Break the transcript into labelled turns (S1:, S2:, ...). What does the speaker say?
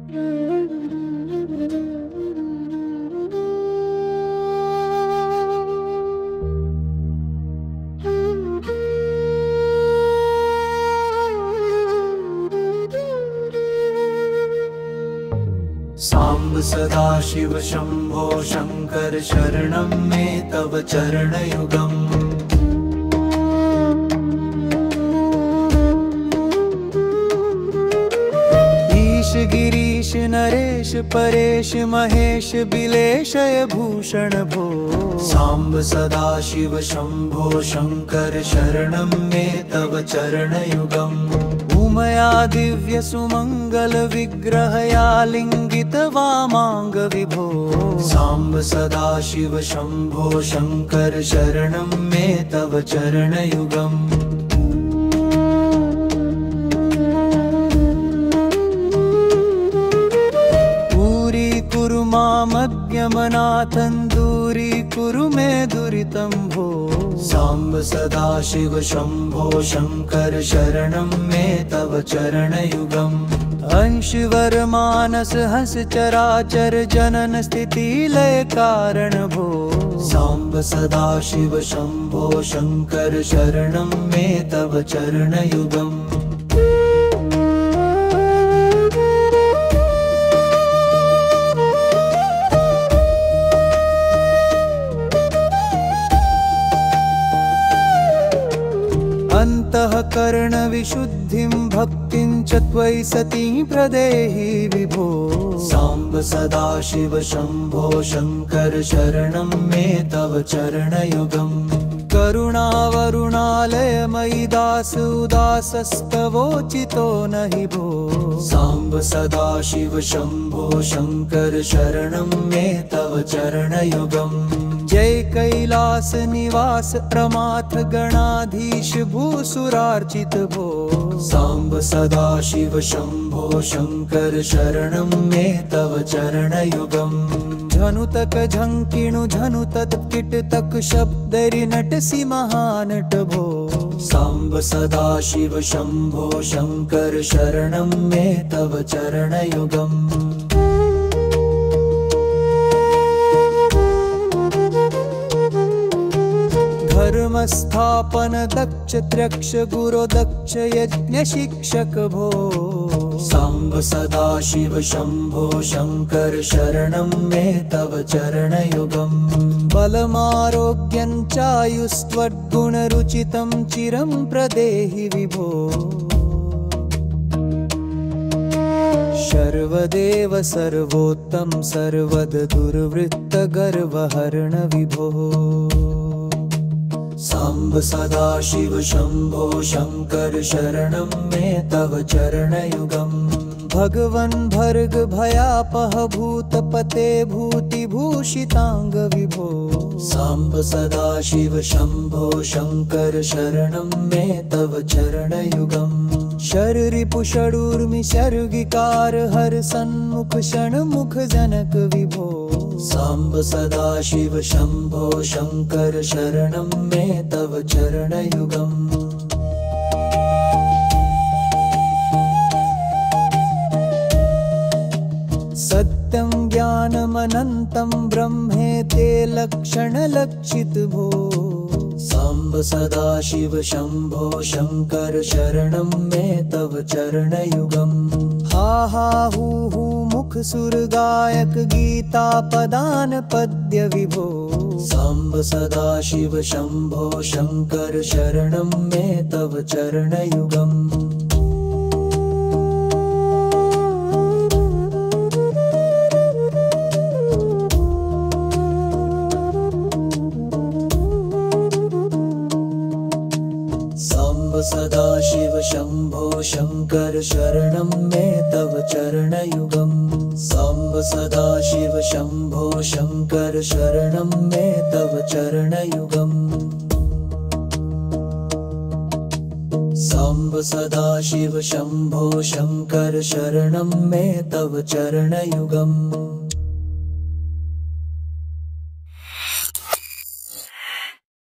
S1: सांब सदाशिव शंभो शंकर शरणं मे तव चरणयुगम्। ईश गिरीश नरेश परेश महेश बिलेशय भूषण भो। सांब सदाशिव शंभो शंकर शरणं मे तव चरणयुगम्। उमया दिव्य सुमंगल विग्रहया लिंगित वामांग विभो। सांब सदाशिव शंभो शंकर शरणं मे तव चरणयुगम्। मामज्ञमनाथं दूरीकुरु मे दुरितं भो। सांब सदाशिव शंभो शंकर शरणं मे तव चरणयुगम्। अंशवर मानस हंस चराचर जनन स्थिति लय कारण भो। सांब सदाशिव शंभो शंकर शरणं मे तव चरणयुगम्। अंतःकरण विशुद्धिं भक्तिं च त्वयि सती प्रदेहि विभो। सांब सदाशिव शंभो शंकर शरणं मे तव चरणयुगम्। करुणावरुणालय मयि दास उदासस्तवोचितो नहि भो। सांब सदाशिव शंभो शंकर शरणं मे तव चरणयुगम्। जय कैलास निवास प्रमाथ गणाधीश भूसुरार्चित भो। सांब सदाशिव शंभो शंकर शरणं मे तव चरणयुगम्। झनुतक झंकिणु झनुतत किटतक शब्दरि नटसि महानट भो। सांब सदाशिव शंभो शंकर शरणं मे तव चरणयुगम्। धर्म स्थापन दक्ष त्र्यक्ष गुरो दक्ष यज्ञ शिक्षक भो। सांब सदाशिव शंभो शंकर शरणं मे तव चरणयुगम्। बलमारोग्यं चायुस्त्वद्गुण रुचितं चिरं प्रदेहि विभो। सर्वदेव सर्वोत्तम सर्वद दुर्वृत्त गर्वहरण विभो। सांब सदाशिव शंभो शंकर शरणं मे तव चरणयुगम्। भगवन् भर्ग भयापह भूतपते भूतिभूषितांग विभो। सांब सदाशिव शंभो शंकर शरणं मे तव चरणयुगम्। शररिपु षडूर्मि शर्गिकार हर सन्मुख षण्मुख जनक विभो। सांब सदाशिव शंभो शंकर शरणं मे तव चरणयुगम्। सत्यं ज्ञानमनन्तं ब्रह्मेते लक्षणलक्षित भो। सांब सदाशिव शंभो शंकर शरणं मे तव चरणयुगम्। हा हा हू मुख सुर गायक गीता पदान पद्य विभो। सांब सदाशिव शंभो शंकर शरणं मे तव चरणयुगम्। सांब सदाशिव शंभो शंकर शरणं मे तव चरणयुगम्। सांब सदाशिव शंभो शंकर शरणं मे तव चरणयुगम्। सांब सदाशिव शंभो शंकर शरणं मे तव चरणयुगम्।